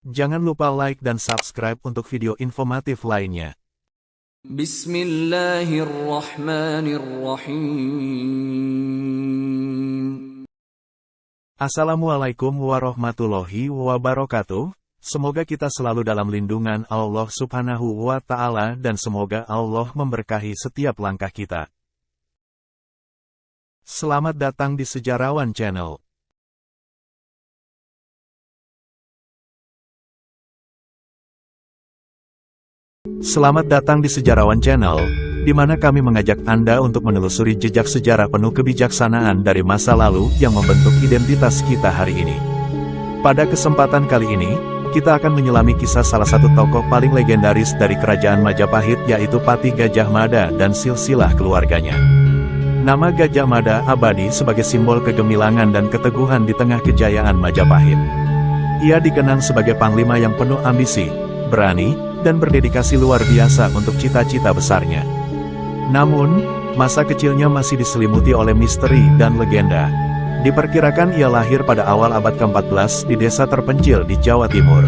Jangan lupa like dan subscribe untuk video informatif lainnya. Bismillahirrahmanirrahim. Assalamualaikum warahmatullahi wabarakatuh. Semoga kita selalu dalam lindungan Allah Subhanahu wa Ta'ala dan semoga Allah memberkahi setiap langkah kita. Selamat datang di Sejarawan Channel. Selamat datang di Sejarawan Channel, di mana kami mengajak Anda untuk menelusuri jejak sejarah penuh kebijaksanaan dari masa lalu yang membentuk identitas kita hari ini. Pada kesempatan kali ini, kita akan menyelami kisah salah satu tokoh paling legendaris dari Kerajaan Majapahit, yaitu Patih Gajah Mada dan silsilah keluarganya. Nama Gajah Mada abadi sebagai simbol kegemilangan dan keteguhan di tengah kejayaan Majapahit. Ia dikenang sebagai panglima yang penuh ambisi, berani, dan berdedikasi luar biasa untuk cita-cita besarnya. Namun, masa kecilnya masih diselimuti oleh misteri dan legenda. Diperkirakan ia lahir pada awal abad ke-14 di desa terpencil di Jawa Timur.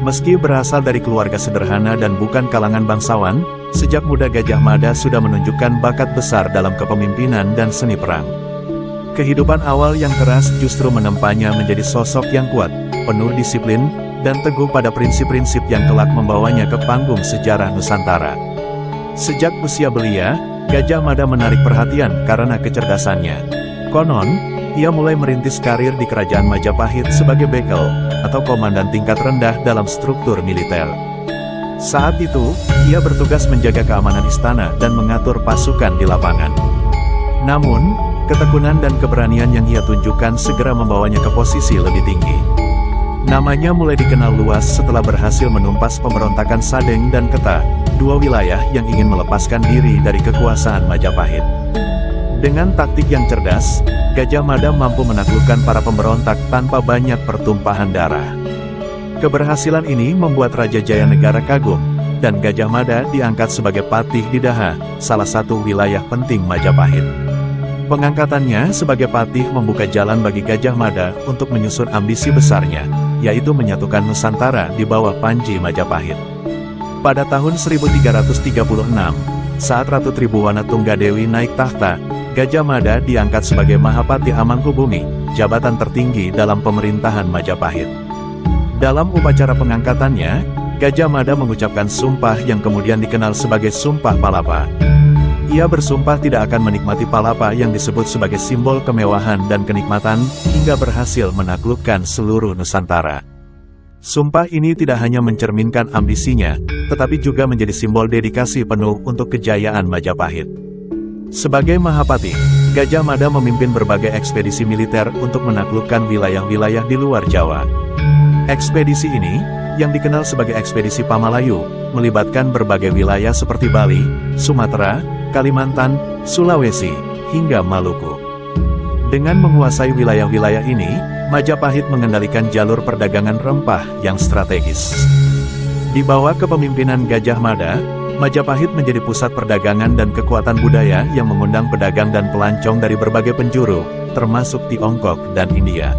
Meski berasal dari keluarga sederhana dan bukan kalangan bangsawan, sejak muda Gajah Mada sudah menunjukkan bakat besar dalam kepemimpinan dan seni perang. Kehidupan awal yang keras justru menempanya menjadi sosok yang kuat, penuh disiplin, dan teguh pada prinsip-prinsip yang kelak membawanya ke panggung sejarah Nusantara. Sejak usia belia, Gajah Mada menarik perhatian karena kecerdasannya. Konon, ia mulai merintis karir di Kerajaan Majapahit sebagai bekel, atau komandan tingkat rendah dalam struktur militer. Saat itu, ia bertugas menjaga keamanan istana dan mengatur pasukan di lapangan. Namun, ketekunan dan keberanian yang ia tunjukkan segera membawanya ke posisi lebih tinggi. Namanya mulai dikenal luas setelah berhasil menumpas pemberontakan Sadeng dan Keta, dua wilayah yang ingin melepaskan diri dari kekuasaan Majapahit. Dengan taktik yang cerdas, Gajah Mada mampu menaklukkan para pemberontak tanpa banyak pertumpahan darah. Keberhasilan ini membuat Raja Jayanegara kagum, dan Gajah Mada diangkat sebagai patih di Daha, salah satu wilayah penting Majapahit. Pengangkatannya sebagai patih membuka jalan bagi Gajah Mada untuk menyusun ambisi besarnya, yaitu menyatukan Nusantara di bawah panji Majapahit. Pada tahun 1336, saat Ratu Tribhuwana Tunggadewi naik tahta, Gajah Mada diangkat sebagai Mahapati Amangkubumi, jabatan tertinggi dalam pemerintahan Majapahit. Dalam upacara pengangkatannya, Gajah Mada mengucapkan sumpah yang kemudian dikenal sebagai Sumpah Palapa. Ia bersumpah tidak akan menikmati palapa yang disebut sebagai simbol kemewahan dan kenikmatan, hingga berhasil menaklukkan seluruh Nusantara. Sumpah ini tidak hanya mencerminkan ambisinya, tetapi juga menjadi simbol dedikasi penuh untuk kejayaan Majapahit. Sebagai Mahapati, Gajah Mada memimpin berbagai ekspedisi militer untuk menaklukkan wilayah-wilayah di luar Jawa. Ekspedisi ini, yang dikenal sebagai Ekspedisi Pamalayu, melibatkan berbagai wilayah seperti Bali, Sumatera, Kalimantan, Sulawesi, hingga Maluku. Dengan menguasai wilayah-wilayah ini, Majapahit mengendalikan jalur perdagangan rempah yang strategis. Di bawah kepemimpinan Gajah Mada, Majapahit menjadi pusat perdagangan dan kekuatan budaya yang mengundang pedagang dan pelancong dari berbagai penjuru, termasuk Tiongkok dan India.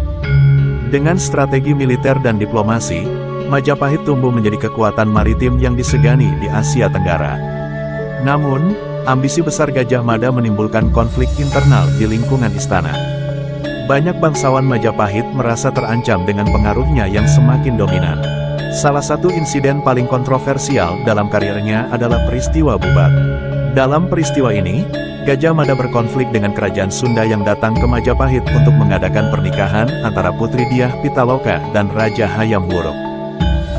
Dengan strategi militer dan diplomasi, Majapahit tumbuh menjadi kekuatan maritim yang disegani di Asia Tenggara. Namun, ambisi besar Gajah Mada menimbulkan konflik internal di lingkungan istana. Banyak bangsawan Majapahit merasa terancam dengan pengaruhnya yang semakin dominan. Salah satu insiden paling kontroversial dalam karirnya adalah peristiwa Bubat. Dalam peristiwa ini, Gajah Mada berkonflik dengan kerajaan Sunda yang datang ke Majapahit untuk mengadakan pernikahan antara Putri Diah Pitaloka dan Raja Hayam Wuruk.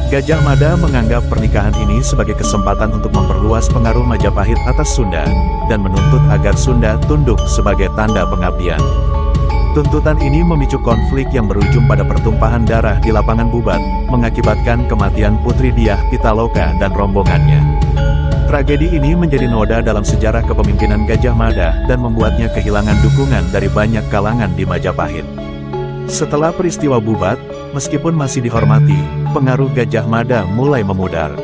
Gajah Mada menganggap pernikahan ini sebagai kesempatan untuk memperluas pengaruh Majapahit atas Sunda, dan menuntut agar Sunda tunduk sebagai tanda pengabdian. Tuntutan ini memicu konflik yang berujung pada pertumpahan darah di lapangan Bubat, mengakibatkan kematian Putri Diah Pitaloka dan rombongannya. Tragedi ini menjadi noda dalam sejarah kepemimpinan Gajah Mada dan membuatnya kehilangan dukungan dari banyak kalangan di Majapahit. Setelah peristiwa Bubat, meskipun masih dihormati, pengaruh Gajah Mada mulai memudar.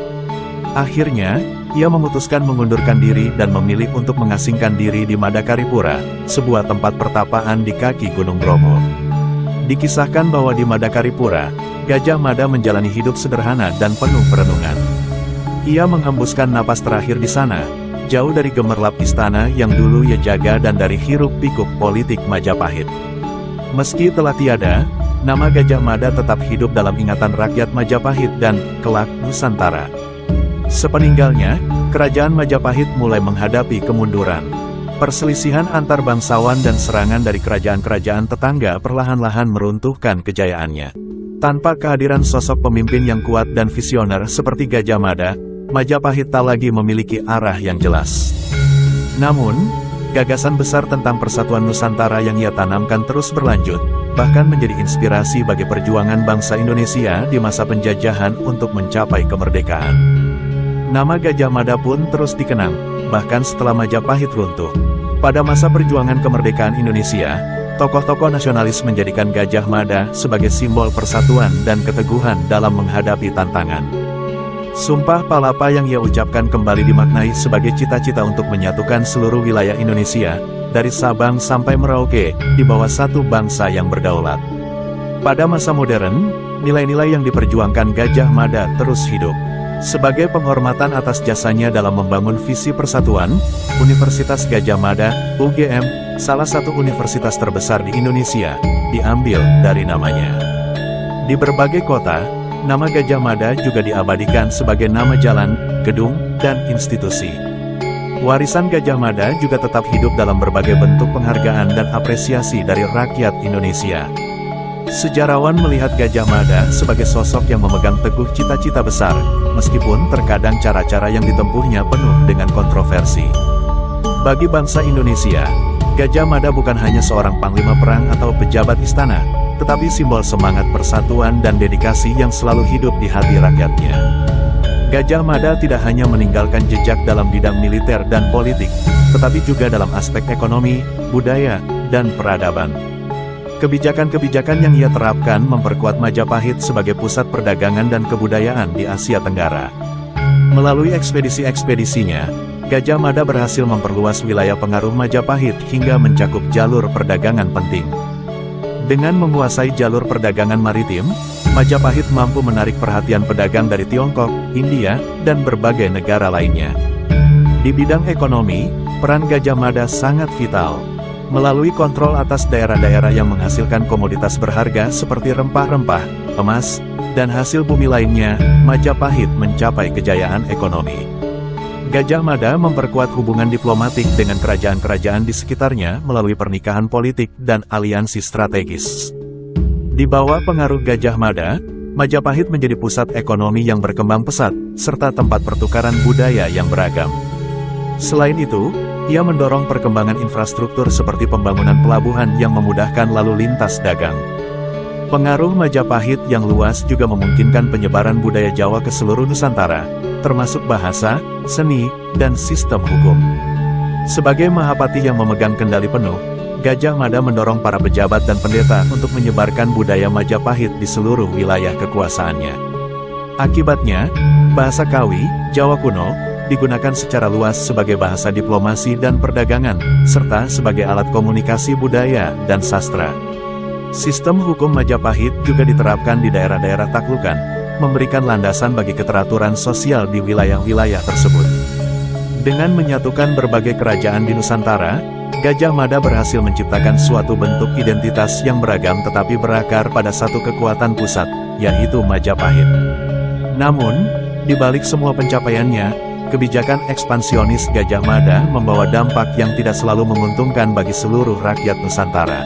Akhirnya, ia memutuskan mengundurkan diri dan memilih untuk mengasingkan diri di Madakaripura, sebuah tempat pertapaan di kaki Gunung Bromo. Dikisahkan bahwa di Madakaripura, Gajah Mada menjalani hidup sederhana dan penuh perenungan. Ia menghembuskan napas terakhir di sana, jauh dari gemerlap istana yang dulu ia jaga dan dari hiruk-pikuk politik Majapahit. Meski telah tiada, nama Gajah Mada tetap hidup dalam ingatan rakyat Majapahit dan, kelak, Nusantara. Sepeninggalnya, kerajaan Majapahit mulai menghadapi kemunduran. Perselisihan antar bangsawan dan serangan dari kerajaan-kerajaan tetangga perlahan-lahan meruntuhkan kejayaannya. Tanpa kehadiran sosok pemimpin yang kuat dan visioner seperti Gajah Mada, Majapahit tak lagi memiliki arah yang jelas. Namun, gagasan besar tentang persatuan Nusantara yang ia tanamkan terus berlanjut, bahkan menjadi inspirasi bagi perjuangan bangsa Indonesia di masa penjajahan untuk mencapai kemerdekaan. Nama Gajah Mada pun terus dikenang, bahkan setelah Majapahit runtuh. Pada masa perjuangan kemerdekaan Indonesia, tokoh-tokoh nasionalis menjadikan Gajah Mada sebagai simbol persatuan dan keteguhan dalam menghadapi tantangan. Sumpah Palapa yang ia ucapkan kembali dimaknai sebagai cita-cita untuk menyatukan seluruh wilayah Indonesia, dari Sabang sampai Merauke, di bawah satu bangsa yang berdaulat. Pada masa modern, nilai-nilai yang diperjuangkan Gajah Mada terus hidup. Sebagai penghormatan atas jasanya dalam membangun visi persatuan, Universitas Gajah Mada, UGM, salah satu universitas terbesar di Indonesia, diambil dari namanya. Di berbagai kota, nama Gajah Mada juga diabadikan sebagai nama jalan, gedung, dan institusi. Warisan Gajah Mada juga tetap hidup dalam berbagai bentuk penghargaan dan apresiasi dari rakyat Indonesia. Sejarawan melihat Gajah Mada sebagai sosok yang memegang teguh cita-cita besar, meskipun terkadang cara-cara yang ditempuhnya penuh dengan kontroversi. Bagi bangsa Indonesia, Gajah Mada bukan hanya seorang panglima perang atau pejabat istana, tetapi simbol semangat persatuan dan dedikasi yang selalu hidup di hati rakyatnya. Gajah Mada tidak hanya meninggalkan jejak dalam bidang militer dan politik, tetapi juga dalam aspek ekonomi, budaya, dan peradaban. Kebijakan-kebijakan yang ia terapkan memperkuat Majapahit sebagai pusat perdagangan dan kebudayaan di Asia Tenggara. Melalui ekspedisi-ekspedisinya, Gajah Mada berhasil memperluas wilayah pengaruh Majapahit hingga mencakup jalur perdagangan penting. Dengan menguasai jalur perdagangan maritim, Majapahit mampu menarik perhatian pedagang dari Tiongkok, India, dan berbagai negara lainnya. Di bidang ekonomi, peran Gajah Mada sangat vital. Melalui kontrol atas daerah-daerah yang menghasilkan komoditas berharga seperti rempah-rempah, emas, dan hasil bumi lainnya, Majapahit mencapai kejayaan ekonomi. Gajah Mada memperkuat hubungan diplomatik dengan kerajaan-kerajaan di sekitarnya melalui pernikahan politik dan aliansi strategis. Di bawah pengaruh Gajah Mada, Majapahit menjadi pusat ekonomi yang berkembang pesat, serta tempat pertukaran budaya yang beragam. Selain itu, ia mendorong perkembangan infrastruktur seperti pembangunan pelabuhan yang memudahkan lalu lintas dagang. Pengaruh Majapahit yang luas juga memungkinkan penyebaran budaya Jawa ke seluruh Nusantara, termasuk bahasa, seni, dan sistem hukum. Sebagai Mahapati yang memegang kendali penuh, Gajah Mada mendorong para pejabat dan pendeta untuk menyebarkan budaya Majapahit di seluruh wilayah kekuasaannya. Akibatnya, bahasa Kawi, Jawa kuno, digunakan secara luas sebagai bahasa diplomasi dan perdagangan, serta sebagai alat komunikasi budaya dan sastra. Sistem hukum Majapahit juga diterapkan di daerah-daerah taklukan, memberikan landasan bagi keteraturan sosial di wilayah-wilayah tersebut. Dengan menyatukan berbagai kerajaan di Nusantara, Gajah Mada berhasil menciptakan suatu bentuk identitas yang beragam tetapi berakar pada satu kekuatan pusat, yaitu Majapahit. Namun, di balik semua pencapaiannya, kebijakan ekspansionis Gajah Mada membawa dampak yang tidak selalu menguntungkan bagi seluruh rakyat Nusantara.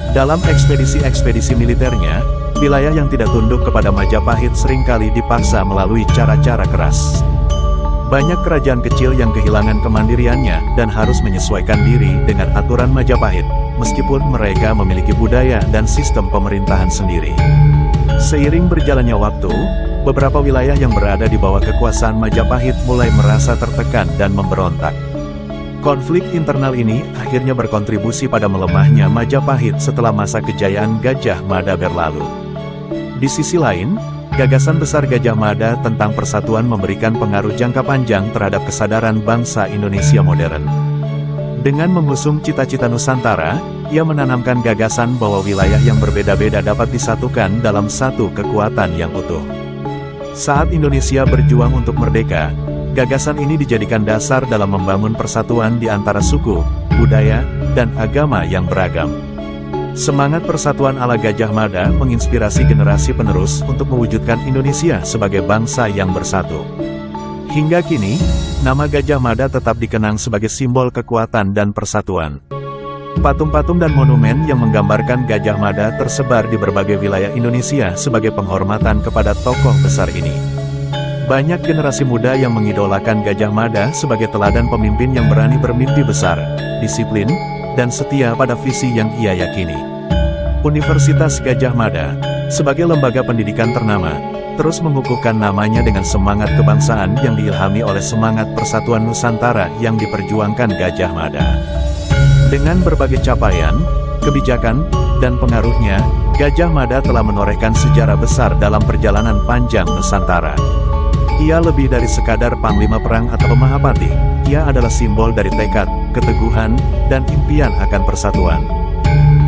Dalam ekspedisi-ekspedisi militernya, wilayah yang tidak tunduk kepada Majapahit seringkali dipaksa melalui cara-cara keras. Banyak kerajaan kecil yang kehilangan kemandiriannya dan harus menyesuaikan diri dengan aturan Majapahit, meskipun mereka memiliki budaya dan sistem pemerintahan sendiri. Seiring berjalannya waktu, beberapa wilayah yang berada di bawah kekuasaan Majapahit mulai merasa tertekan dan memberontak. Konflik internal ini akhirnya berkontribusi pada melemahnya Majapahit setelah masa kejayaan Gajah Mada berlalu. Di sisi lain, gagasan besar Gajah Mada tentang persatuan memberikan pengaruh jangka panjang terhadap kesadaran bangsa Indonesia modern. Dengan mengusung cita-cita Nusantara, Ia menanamkan gagasan bahwa wilayah yang berbeda-beda dapat disatukan dalam satu kekuatan yang utuh. Saat Indonesia berjuang untuk merdeka, gagasan ini dijadikan dasar dalam membangun persatuan di antara suku, budaya, dan agama yang beragam. Semangat persatuan ala Gajah Mada menginspirasi generasi penerus untuk mewujudkan Indonesia sebagai bangsa yang bersatu. Hingga kini, nama Gajah Mada tetap dikenang sebagai simbol kekuatan dan persatuan. Patung-patung dan monumen yang menggambarkan Gajah Mada tersebar di berbagai wilayah Indonesia sebagai penghormatan kepada tokoh besar ini. Banyak generasi muda yang mengidolakan Gajah Mada sebagai teladan pemimpin yang berani bermimpi besar, disiplin, dan setia pada visi yang ia yakini. Universitas Gajah Mada, sebagai lembaga pendidikan ternama, terus mengukuhkan namanya dengan semangat kebangsaan yang diilhami oleh semangat persatuan Nusantara yang diperjuangkan Gajah Mada. Dengan berbagai capaian, kebijakan, dan pengaruhnya, Gajah Mada telah menorehkan sejarah besar dalam perjalanan panjang Nusantara. Ia lebih dari sekadar panglima perang atau Mahapati. Ia adalah simbol dari tekad, keteguhan, dan impian akan persatuan.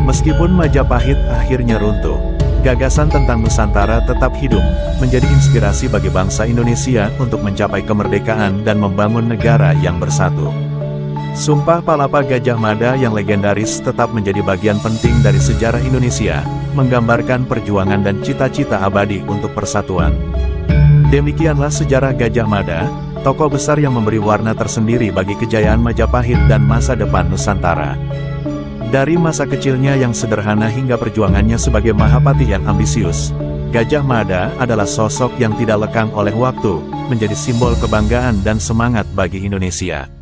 Meskipun Majapahit akhirnya runtuh, gagasan tentang Nusantara tetap hidup, menjadi inspirasi bagi bangsa Indonesia untuk mencapai kemerdekaan dan membangun negara yang bersatu. Sumpah Palapa Gajah Mada yang legendaris tetap menjadi bagian penting dari sejarah Indonesia, menggambarkan perjuangan dan cita-cita abadi untuk persatuan. Demikianlah sejarah Gajah Mada, tokoh besar yang memberi warna tersendiri bagi kejayaan Majapahit dan masa depan Nusantara. Dari masa kecilnya yang sederhana hingga perjuangannya sebagai Mahapati yang ambisius, Gajah Mada adalah sosok yang tidak lekang oleh waktu, menjadi simbol kebanggaan dan semangat bagi Indonesia.